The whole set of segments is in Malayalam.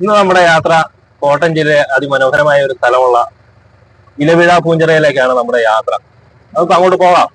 ഇന്ന് നമ്മുടെ യാത്ര കോട്ടയം ജില്ലയിലെ അതിമനോഹരമായ ഒരു സ്ഥലമുള്ള ഇലവിഴ പൂഞ്ചിറയിലേക്കാണ് നമ്മുടെ യാത്ര. നമുക്ക് അങ്ങോട്ട് പോകാം.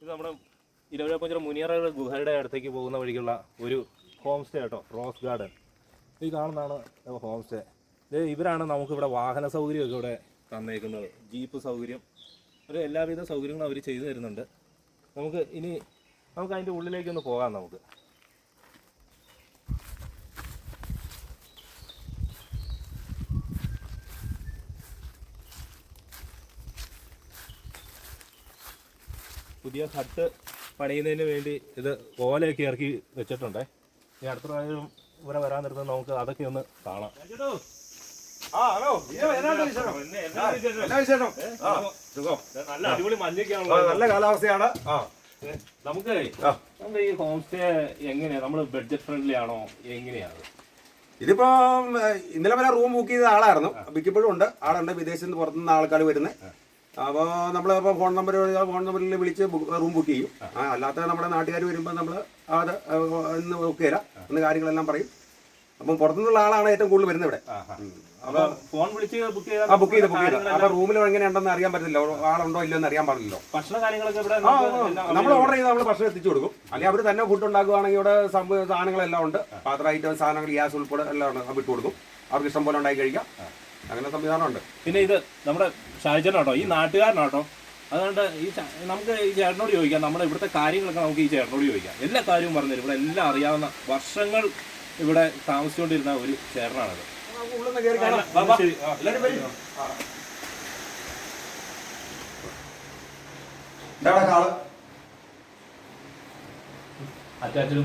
ഇത് നമ്മുടെ ഇലവിഴ പൂഞ്ചിറ മുനിയറ ഗുഹയുടെ അടുത്തേക്ക് പോകുന്ന വഴിക്കുള്ള ഒരു ഹോം സ്റ്റേ കേട്ടോ, റോസ് ഗാർഡൻ. ഈ കാണുന്നതാണ് ഹോം സ്റ്റേ. ഇവരാണ് നമുക്കിവിടെ വാഹന സൗകര്യമൊക്കെ ഇവിടെ തന്നേക്കുന്നത്. ജീപ്പ് സൗകര്യം, ഒരു എല്ലാവിധ സൗകര്യങ്ങളും അവർ ചെയ്തു തരുന്നുണ്ട്. നമുക്ക് അതിൻ്റെ ഉള്ളിലേക്കൊന്ന് പോകാം. നമുക്ക് പുതിയ ഹട്ട് പണിയുന്നതിന് വേണ്ടി ഇത് ഓലയൊക്കെ ഇറക്കി വെച്ചിട്ടുണ്ടേ. ഇനി അടുത്ത പ്രാവശ്യം ഇവിടെ വരാൻ നേരത്ത് നമുക്ക് അതൊക്കെ ഒന്ന് കാണാം. നല്ല അടിപൊളി മഞ്ഞൊക്കെയാണല്ലോ, നല്ല കാലാവസ്ഥയാണ്. നമുക്ക് ഈ ഹോം സ്റ്റേ എങ്ങനെയാ, നമ്മൾ ബഡ്ജറ്റ് ഫ്രണ്ട്ലി ആണോ, എങ്ങനെയാണ്? ഇതിപ്പോ ഇന്നലെ വരെ റൂം ബുക്ക് ചെയ്ത ആളായിരുന്നു, മിക്കപ്പോഴും ഉണ്ട് ആളുണ്ട്, വിദേശത്ത് നിന്ന് പുറത്തുനിന്ന് ആൾക്കാർ വരുന്നത്. അപ്പോൾ നമ്മളിപ്പോൾ ഫോൺ നമ്പറിൽ വിളിച്ച് റൂം ബുക്ക് ചെയ്യും. അല്ലാത്ത നമ്മുടെ നാട്ടുകാർ വരുമ്പോൾ നമ്മൾ അത് ഇന്ന് ബുക്ക് തരാം എന്ന് കാര്യങ്ങളെല്ലാം പറയും. അപ്പം പുറത്തുനിന്നുള്ള ആളാണ് ഏറ്റവും കൂടുതൽ വരുന്നത് ഇവിടെ. അപ്പോൾ ഫോൺ വിളിച്ച് ബുക്ക് ചെയ്ത് അപ്പോൾ റൂമിൽ എങ്ങനെയുണ്ടെന്ന് അറിയാൻ പറ്റില്ല, ആളുണ്ടോ ഇല്ലോ എന്ന് അറിയാൻ പാടില്ലല്ലോ. ഭക്ഷണ കാര്യങ്ങളൊക്കെ ഇവിടെ നമ്മൾ ഓർഡർ ചെയ്ത് നമ്മൾ ഭക്ഷണം എത്തിച്ചു കൊടുക്കും. അല്ലെങ്കിൽ അവർ തന്നെ ഫുഡ് ഉണ്ടാക്കുകയാണെങ്കിൽ ഇവിടെ സാധനങ്ങളെല്ലാം ഉണ്ട്, പാത്ര ഐറ്റം സാധനങ്ങൾ, ഗ്യാസ് ഉൾപ്പെടെ എല്ലാം വിട്ടു കൊടുക്കും. അവർക്ക് ഇഷ്ടം പോലെ ഉണ്ടാക്കി കഴിക്കാം, അങ്ങനെ സംവിധാനമുണ്ട്. പിന്നെ ഇത് നമ്മുടെ ഷാജനാട്ടോ, ഈ നാട്ടുകാരനാട്ടോ. അതുകൊണ്ട് നമുക്ക് ഈ ചേട്ടനോട് ചോദിക്കാം, നമ്മുടെ ഇവിടുത്തെ കാര്യങ്ങളൊക്കെ നമുക്ക് ഈ ചേട്ടനോട് ചോദിക്കാം. എല്ലാ കാര്യവും പറഞ്ഞുതരും. ഇവിടെ എല്ലാം അറിയാവുന്ന, വർഷങ്ങൾ ഇവിടെ താമസിച്ചുകൊണ്ടിരുന്ന ഒരു ചേട്ടനാണത്. അറ്റാച്ച്ഡ്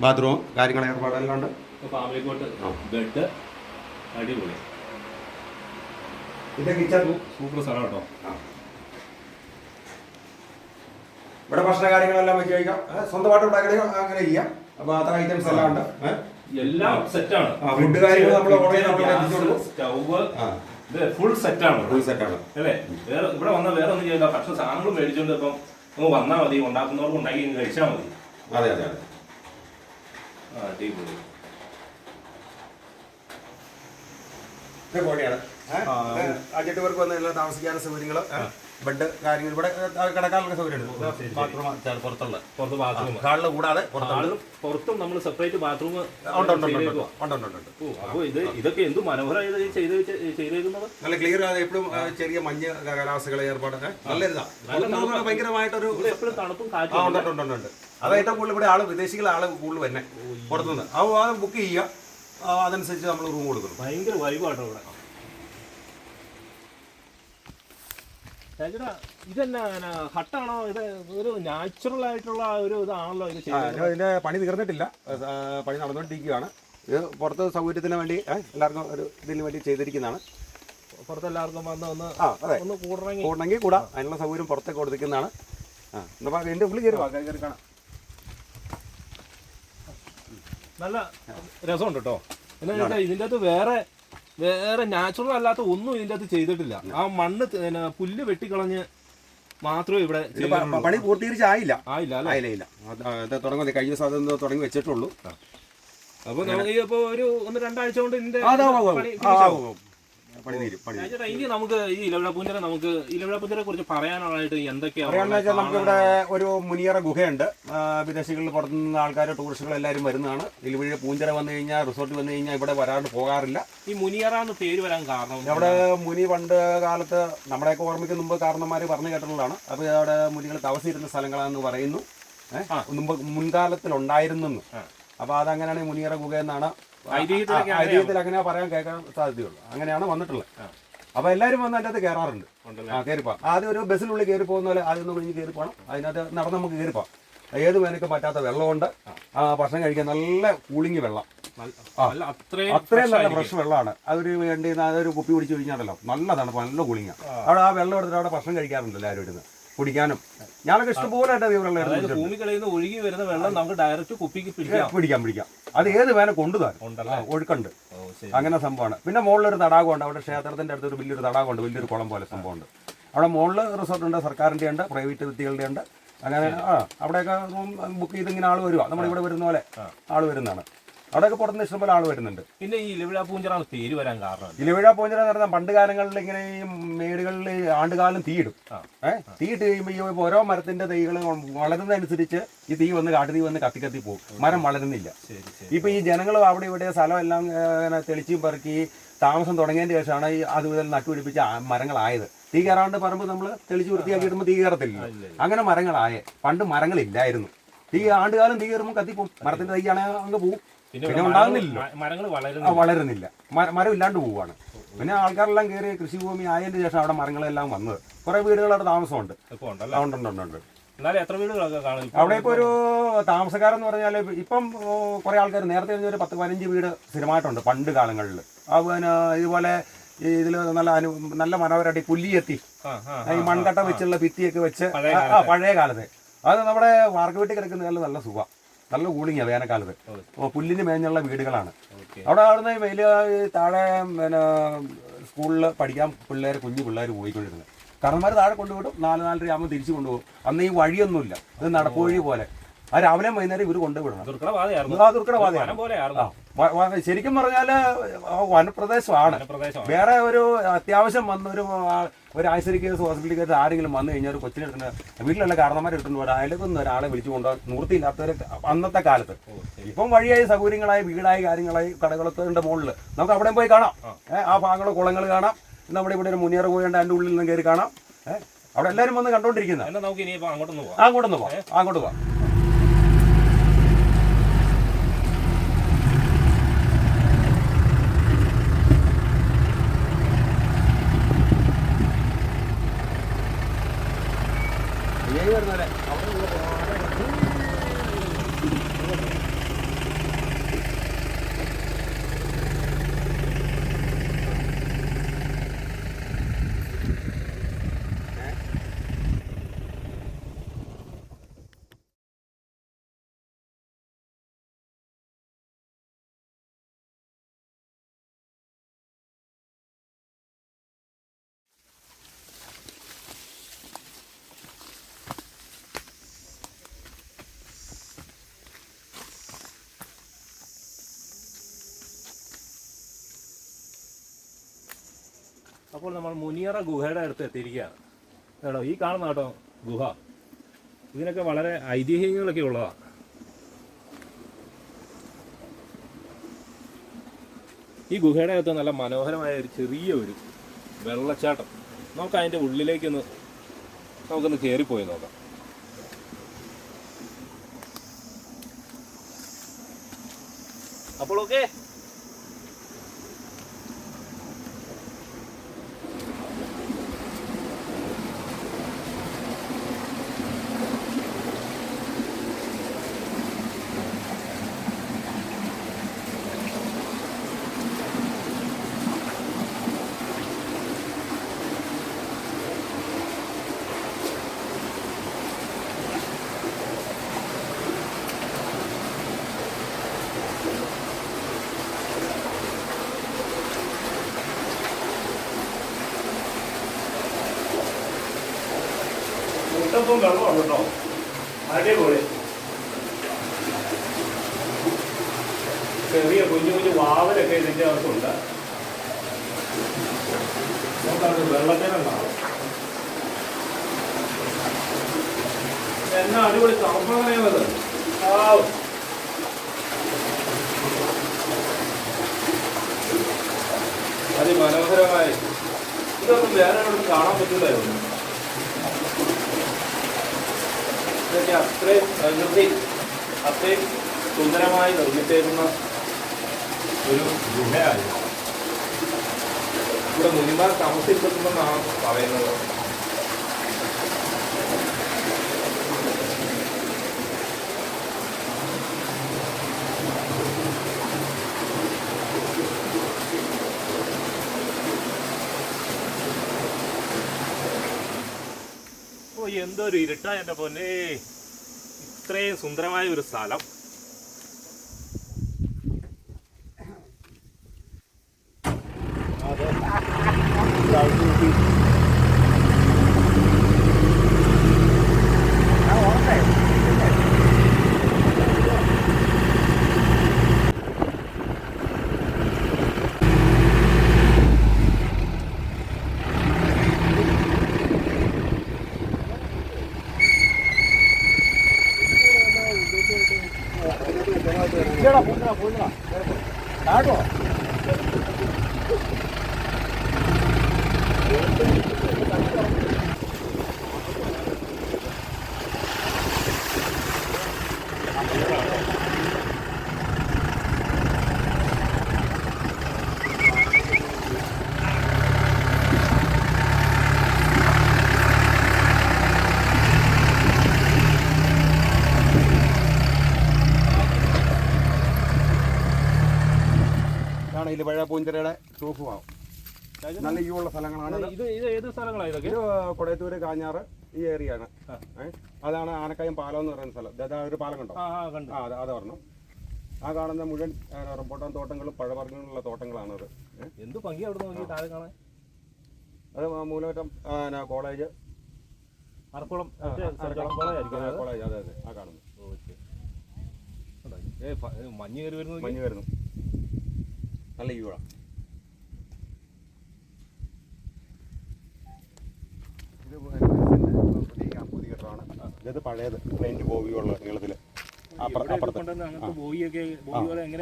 ബാത്റൂം കാര്യങ്ങൾ ഏർപ്പാടെല്ലാം ഉണ്ട്. ഫാമിലി കോട്ട്, ബെഡ്, അടിപൊളി. ഇത് കിച്ചൺ, സൂപ്പർ സ്ഥലം കേട്ടോ. ഇവിടെ ഭക്ഷണ കാര്യങ്ങളെല്ലാം വെച്ച് കഴിക്കാം, സ്വന്തമായിട്ട് ഉണ്ടാക്കി അങ്ങനെ ചെയ്യാം. അപ്പൊ അത്ര ഐറ്റംസ് എല്ലാം ഉണ്ട്, എല്ലാം സെറ്റാണ്. ഫുഡ് കാര്യങ്ങൾ നമ്മൾ ഓർഡർ ചെയ്ത് സ്റ്റൗവ് ഫുൾ സെറ്റാണ് അല്ലേ? വേറെ ഇവിടെ വന്നാൽ വേറെ ഒന്നും ചെയ്യില്ല. ഭക്ഷണ സാധനങ്ങൾ മേടിച്ചോണ്ട് ഇപ്പം നമുക്ക് വന്നാൽ മതി, ഉണ്ടാക്കുന്നവർക്ക് ഉണ്ടാക്കി കഴിച്ചാൽ മതി. അതെ അതെ അതെ. അടിപൊളി. കോഴിയാണ് അഞ്ചെട്ട് പേർക്ക് വന്ന് എല്ലാം താമസിക്കാനുള്ള സൗകര്യങ്ങൾ, ബെഡ് കാര്യങ്ങൾ, ഇവിടെ കിടക്കാനുള്ള സൗകര്യമുണ്ട്. ബാത്റൂം പുറത്ത് ബാത്റൂം ഹാളിൽ കൂടാതെ പുറത്തും നമ്മൾ സെപ്പറേറ്റ് ബാത്റൂം ഉണ്ട്. അപ്പോൾ ഇതൊക്കെ എന്ത് മനോഹരമായി ചെയ്തേക്കുന്നത്. നല്ല ക്ലിയർ ആണ്. എപ്പോഴും ചെറിയ മഞ്ഞ് കാലാവസ്ഥകളെ ഏർപ്പാട് നല്ല ഇതാണ്. ഭയങ്കരമായിട്ടൊരു എപ്പോഴും തണുപ്പും കാറ്റും ഉണ്ട്. അത് ഏറ്റവും കൂടുതൽ ഇവിടെ വിദേശികളെ കൂടുതൽ തന്നെ പുറത്തുനിന്ന് അത് ബുക്ക് ചെയ്യുക, അതനുസരിച്ച് നമ്മൾ റൂം കൊടുക്കണം. ഭയങ്കര വൈബാട്ടോ ഇവിടെ. ഇതെന്നാ ഹട്ടാണോ? ഇത് ഒരു നാച്ചുറൽ ആയിട്ടുള്ള ഒരു ഇതാണല്ലോ ഇത് ചെയ്യുന്നത്. ഇതിന്റെ പണി തീർന്നിട്ടില്ല, പണി നടന്നുകൊണ്ടിരിക്കുകയാണ്. ഇത് പുറത്ത് സൗകര്യത്തിന് വേണ്ടി എല്ലാവർക്കും ഒരു ഇതിന് വേണ്ടി ചെയ്തിരിക്കുന്നതാണ്. പുറത്തെല്ലാവർക്കും വന്ന് ഒന്ന് കൂടണമെങ്കിൽ കൂടാ, അതിനുള്ള സൗകര്യം പുറത്തേക്ക് കൊടുത്തിരിക്കുന്നതാണ്. എൻ്റെ ഉള്ളിൽ കയറി കാണാം. നല്ല രസമുണ്ട് കേട്ടോ. എന്താ വെച്ചാൽ ഇതിൻ്റെ അകത്ത് വേറെ നാച്ചുറൽ അല്ലാത്ത ഒന്നും ഇതിൻ്റെ അകത്ത് ചെയ്തിട്ടില്ല. ആ മണ്ണ് പുല്ല് വെട്ടിക്കളഞ്ഞ് മാത്രമേ ഇവിടെ പണി പൂർത്തീകരിച്ചായില്ല. ആയില്ല. തുടങ്ങി കഴിഞ്ഞ ദിവസം തുടങ്ങി വെച്ചിട്ടുള്ളൂ. അപ്പൊ നമുക്ക് ഇപ്പൊ ഒരു 1-2 ആഴ്ച കൊണ്ട് ഇതിന്റെ ഇനി നമുക്ക് ഈ ഇലവിഴാപ്പൂഞ്ചിനെ കുറിച്ച് പറയാനായിട്ട് എന്തൊക്കെയാണ്? നമുക്കിവിടെ ഒരു മുനിയറ ഗുഹയുണ്ട്. വിദേശികളിൽ പുറത്തുനിന്ന് ആൾക്കാർ, ടൂറിസ്റ്റുകൾ എല്ലാവരും വരുന്നതാണ്. ഇലവിഴ പൂഞ്ചിറ വന്നു കഴിഞ്ഞാൽ, റിസോർട്ടിൽ വന്നു കഴിഞ്ഞാൽ ഇവിടെ വരാണ്ട് പോകാറില്ല. ഈ മുനിയറ എന്ന് പേര് വരാൻ കാരണം? അവിടെ മുനി പണ്ട് കാലത്ത് നമ്മുടെയൊക്കെ ഓർമ്മയ്ക്ക് മുമ്പ് കാരണന്മാർ പറഞ്ഞു കേട്ടിട്ടുള്ളതാണ്. അപ്പോൾ അവിടെ മുനികൾ തപസിരുന്ന സ്ഥലങ്ങളാണെന്ന് പറയുന്നു. മുമ്പ് മുൻകാലത്തിലുണ്ടായിരുന്നു. അപ്പോൾ അതങ്ങനെയാണ് മുനിയറ ഗുഹ എന്നാണ് ഐതിഹ്യത്തിൽ അങ്ങനെ പറയാൻ കേൾക്കാൻ സാധ്യതയുള്ളൂ. അങ്ങനെയാണ് വന്നിട്ടുള്ളത്. അപ്പോൾ എല്ലാവരും വന്ന് അതിൻ്റെ അകത്ത് കയറാറുണ്ട്. കയറിപ്പോ ആദ്യം ഒരു ബസ്സിനുള്ളിൽ കയറി പോകുന്ന പോലെ ആദ്യം ഒന്ന് കഴിഞ്ഞ് കയറി പോകണം. അതിനകത്ത് നടന്ന് നമുക്ക് കയറിപ്പോ. ഏത് വേനൽക്കും പറ്റാത്ത വെള്ളമുണ്ട്. ഭക്ഷണം കഴിക്കാൻ നല്ല കൂളിങ് വെള്ളം, അത്രയും നല്ല ഫ്രഷ് വെള്ളമാണ്. അതൊരു വേണ്ടി അതൊരു കുപ്പി പിടിച്ച് കഴിഞ്ഞാണല്ലോ നല്ലതാണ്, നല്ല കൂളിങ്ങാണ്. അവിടെ ആ വെള്ളം എടുത്തിട്ട് അവിടെ ഭക്ഷണം കഴിക്കാറുണ്ട് എല്ലാവരും ഇരുന്ന് കുടിക്കാനും. ഞാനൊക്കെ ഇഷ്ടംപോലെ ഒഴുകി വരുന്ന വെള്ളം നമുക്ക് ഡയറക്റ്റ് കുപ്പിക്ക് പിടിക്കാം. അത് ഏത് വേന കൊണ്ടുതരാം, ഒഴുക്കുണ്ട്. അങ്ങനെ സംഭവമാണ്. പിന്നെ മുകളിലൊരു തടാകമുണ്ട്. അവിടെ ക്ഷേത്രത്തിന്റെ അടുത്ത് ഒരു വലിയൊരു തടാകമുണ്ട്, വലിയൊരു കുളം പോലെ സംഭവമുണ്ട്. അവിടെ മുകളിൽ റിസോർട്ടുണ്ട്, സർക്കാരിന്റെ ഉണ്ട്, പ്രൈവറ്റ് വ്യക്തികളുടെ ഉണ്ട്. അങ്ങനെ അവിടെയൊക്കെ റൂം ബുക്ക് ചെയ്ത് ഇങ്ങനെ ആൾ വരുക. നമ്മളിവിടെ വരുന്ന പോലെ ആൾ വരുന്നതാണ്. അവിടെയൊക്കെ പുറത്തുനിന്ന് ഇഷ്ടംപോലെ ആൾ വരുന്നുണ്ട്. പിന്നെ ഈ ഇലവിഴ പൂഞ്ചിറ പേര് വരാൻ കാരണം? ഇലവിഴ പൂഞ്ചിറ എന്ന് പറഞ്ഞാൽ പണ്ട് കാലങ്ങളിൽ ഇങ്ങനെ ഈ മേടുകളിൽ ആണ്ടുകാലം തീയിടും. തീയിട്ട് കഴിയുമ്പോൾ ഈ ഓരോ മരത്തിന്റെ തൈകൾ വളരുന്നതനുസരിച്ച് ഈ തീ വന്ന് കാട്ടുതീ വന്ന് കത്തി പോകും. മരം വളരുന്നില്ല. ഇപ്പൊ ഈ ജനങ്ങൾ അവിടെ ഇവിടെ സ്ഥലം എല്ലാം ഇങ്ങനെ തെളിച്ചും പെറുക്കി താമസം തുടങ്ങിയതിന് ശേഷമാണ് ഈ അതുമുതൽ നട്ടുപിടിപ്പിച്ച മരങ്ങളായത്. തീ കയറാണ്ട് പറമ്പ് നമ്മൾ തെളിച്ച് വൃത്തിയാക്കി ഇടുമ്പോൾ തീ കയറത്തില്ല. അങ്ങനെ മരങ്ങളായേ. പണ്ട് മരങ്ങളില്ലായിരുന്നു. തീ ആണ്ടുകാലം തീ കയറുമ്പോൾ കത്തിപ്പോവും. മരത്തിന്റെ തൈയാണെങ്കിൽ അങ്ങ് പോവും. പിന്നെ ഉണ്ടാകുന്നില്ല, വളരുന്നില്ല. മരം ഇല്ലാണ്ട് പോവുകയാണ്. പിന്നെ ആൾക്കാരെല്ലാം കയറി കൃഷിഭൂമി ആയതിന് ശേഷം അവിടെ മരങ്ങളെല്ലാം വന്നത്. കുറെ വീടുകളുടെ താമസമുണ്ട്. ഉണ്ട്. അവിടെ ഇപ്പൊ ഒരു താമസക്കാരെന്ന് പറഞ്ഞാൽ ഇപ്പം കുറെ ആൾക്കാർ, നേരത്തെ ഒരു 10-15 വീട് സ്ഥിരമായിട്ടുണ്ട് പണ്ട് കാലങ്ങളിൽ. പിന്നെ ഇതുപോലെ ഇതിൽ നല്ല മനോഹരമായിട്ട് പുല്ലിയെത്തി ഈ മൺകട്ട വെച്ചുള്ള ഭിത്തിയൊക്കെ വെച്ച് പഴയ കാലത്ത് അത് നമ്മുടെ വാർക്ക് വീട്ടിൽ കിടക്കുന്നതിൽ നല്ല സുഖം, നല്ല കൂളിങ്ങാണ് വേനൽക്കാലത്ത്. പുല്ലിന് മേഞ്ഞുള്ള വീടുകളാണ്. അവിടെ അവിടുന്ന് വലിയ താഴെ പിന്നെ സ്കൂളിൽ പഠിക്കാൻ കുഞ്ഞു പിള്ളേർ പോയിക്കൊണ്ടിരുന്നത്. കാരണന്മാർ താഴെ കൊണ്ടുവിടും. 4-4:30 ആകുമ്പോൾ തിരിച്ചു കൊണ്ടുപോകും. അന്ന് ഈ വഴിയൊന്നുമില്ല, ഇത് നടപ്പുവഴി പോലെ. ആ രാവിലെ വൈകുന്നേരം ഇവർ കൊണ്ടുവിടണം. ദുർഘടപാതയാണ്. ശരിക്കും പറഞ്ഞാൽ വനപ്രദേശമാണ്. വേറെ ഒരു അത്യാവശ്യം വന്നൊരു ആശുപത്രി കേസ്, ഹോസ്പിറ്റൽ കേസ് ആരെങ്കിലും വന്നു കഴിഞ്ഞാൽ ഒരു കൊച്ചിനെടുക്കുന്ന വീട്ടിലുള്ള കാരണന്മാരെടുത്തുകൊണ്ട് പോരാ, അതിലേക്കൊന്നും ഒരാളെ വിളിച്ചു കൊണ്ടുപോകാൻ നിവൃത്തിയില്ലാത്തവർ അന്നത്തെ കാലത്ത്. ഇപ്പം വഴിയായി സൗകര്യങ്ങളായി വീടായി കാര്യങ്ങളായി കടകളൊക്കെ മുകളിൽ നമുക്ക് അവിടെ പോയി കാണാം. ആ ഭാഗങ്ങൾ കുളങ്ങൾ കാണാം. നമ്മുടെ ഇവിടെ ഒരു മുനിയറ പോയേണ്ട അതിൻ്റെ ഉള്ളിൽ നിന്ന് കയറി കാണാം. അവിടെ എല്ലാവരും വന്ന് കണ്ടോണ്ടിരിക്കുന്നത്. അങ്ങോട്ടൊന്ന് പോവാം. അപ്പോൾ നമ്മൾ മുനിയറ ഗുഹയുടെ അടുത്ത് എത്തിയിരിക്കുകയാണ് കേട്ടോ. ഈ കാണുന്ന കേട്ടോ ഗുഹ, ഇതിനൊക്കെ വളരെ ഐതിഹ്യങ്ങളൊക്കെ ഉള്ളതാണ്. ഈ ഗുഹയുടെ അകത്ത് നല്ല മനോഹരമായ ഒരു ചെറിയൊരു വെള്ളച്ചാട്ടം. നമുക്ക് അതിൻ്റെ ഉള്ളിലേക്കൊന്ന് കയറിപ്പോയി നോക്കാം. അപ്പോൾ ഓക്കെ, ഇഷ്ടപ്പം വെള്ളമാണ് കേട്ടോ. അടിപൊളി. ചെറിയ കുഞ്ഞു കുഞ്ഞു വാവലൊക്കെ ഇതിൻ്റെ അകത്തുണ്ട്. നമുക്കത് വെള്ളത്തിനുണ്ടാവും. എന്നാ അടിപൊളി തണുപ്പാണത്. അതിമനോഹരമായി. ഇതൊന്നും വേറെ എവിടെ കാണാൻ പറ്റില്ലായിരുന്നു. ഇതൊക്കെ അത്രയും പ്രകൃതി അത്രയും സുന്ദരമായി നിർമ്മിച്ചേക്കുന്ന ഒരു ഗുഹയായിരുന്നു. ഇവിടെ മുനിമാർ താമസിക്കുമെന്നാണ് പറയുന്നത്. എന്തൊരു ഇരുട്ടാ എൻ്റെ പൊന്നേ. ഇത്രയും സുന്ദരമായ ഒരു സ്ഥലം. ഇലവഴ പൂഞ്ചിറയുടെ പ്രൂഫുമാവും. നല്ല വ്യൂ ഉള്ള സ്ഥലങ്ങളാണ്. ഇത് ഏത് സ്ഥലങ്ങളാണ് ഇതൊക്കെ? ഇത് കൊടയത്തൂര്, കാഞ്ഞാറ് ഈ ഏരിയ ആണ്. അതാണ് ആനക്കയം പാലം എന്ന് പറയുന്ന സ്ഥലം. അതാ ഒരു പാലം കണ്ടോ? അത് പറഞ്ഞു. ആ കാണുന്ന മുഴുവൻ റംബൂട്ടാൻ തോട്ടങ്ങളും പഴവർഗ്ഗങ്ങളുള്ള തോട്ടങ്ങളാണത്. എന്ത് ഭംഗി അവിടെ നോക്കി താഴെ കാണാൻ. അത് മൂലമറ്റം കോളേജ്, അറക്കുളം കോളേജ്. അതെ അതെ, ആ കാണുന്നു. മഞ്ഞ് കയറി വരുന്നു. മഞ്ഞ് വരുന്നു. നല്ല വ്യൂ ആണ്. ഇത് പുതിയ കെട്ടാണ്. ഇത് പഴയത് പെയിന്റ് ബോബിയുള്ള നീളത്തില്.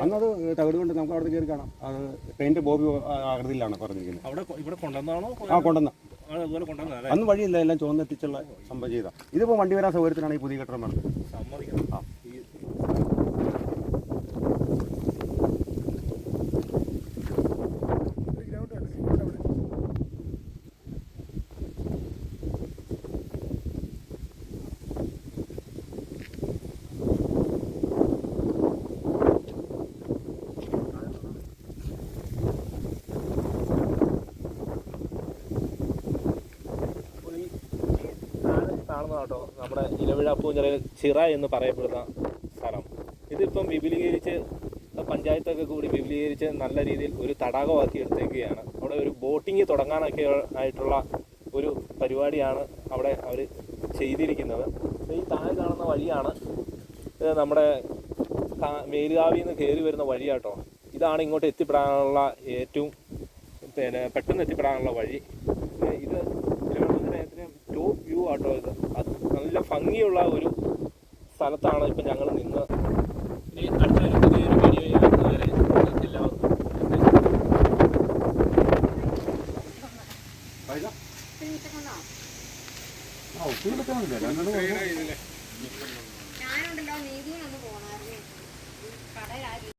അന്നത് തകിട് കൊണ്ട് നമുക്ക് അവിടെ കയറി കാണാം. അത് പെയിന്റ് ബോബി ആകൃതിയിലാണ് പറഞ്ഞിരിക്കുന്നത്. അന്ന് വഴിയില്ല, എല്ലാം ചുവന്നെത്തിച്ചുള്ള സംഭവം ചെയ്ത. ഇതിപ്പോ വണ്ടി വരാൻ സൗകര്യത്തിനാണ് ഈ പുതിയ കെട്ടിടം വേണ്ടത്. കേട്ടോ നമ്മുടെ ഇലവിഴ പൂഞ്ചിറ ചിറ എന്ന് പറയപ്പെടുന്ന സ്ഥലം. ഇതിപ്പം വിപുലീകരിച്ച് പഞ്ചായത്തൊക്കെ കൂടി വിപുലീകരിച്ച് നല്ല രീതിയിൽ ഒരു തടാകമാക്കി എടുത്തേക്കുകയാണ്. അവിടെ ഒരു ബോട്ടിങ് തുടങ്ങാനൊക്കെ ആയിട്ടുള്ള ഒരു പരിപാടിയാണ് അവിടെ അവർ ചെയ്തിരിക്കുന്നത്. ഈ താഴെ കാണുന്ന വഴിയാണ് നമ്മുടെ മേലുകാവിൽ നിന്ന് കയറി വരുന്ന വഴിയാട്ടോ. ഇതാണ് ഇങ്ങോട്ട് എത്തിപ്പെടാനുള്ള ഏറ്റവും പെട്ടെന്ന് എത്തിപ്പെടാനുള്ള വഴി. ഇത് ടോപ്പ് വ്യൂ ആട്ടോ. ഇത് അത് നല്ല ഭംഗിയുള്ള ഒരു സ്ഥലത്താണ് ഇപ്പം ഞങ്ങൾ നിന്ന്. ഇനി അടുത്തൊരു പുതിയൊരു വീഡിയോ വരെ എല്ലാവർക്കും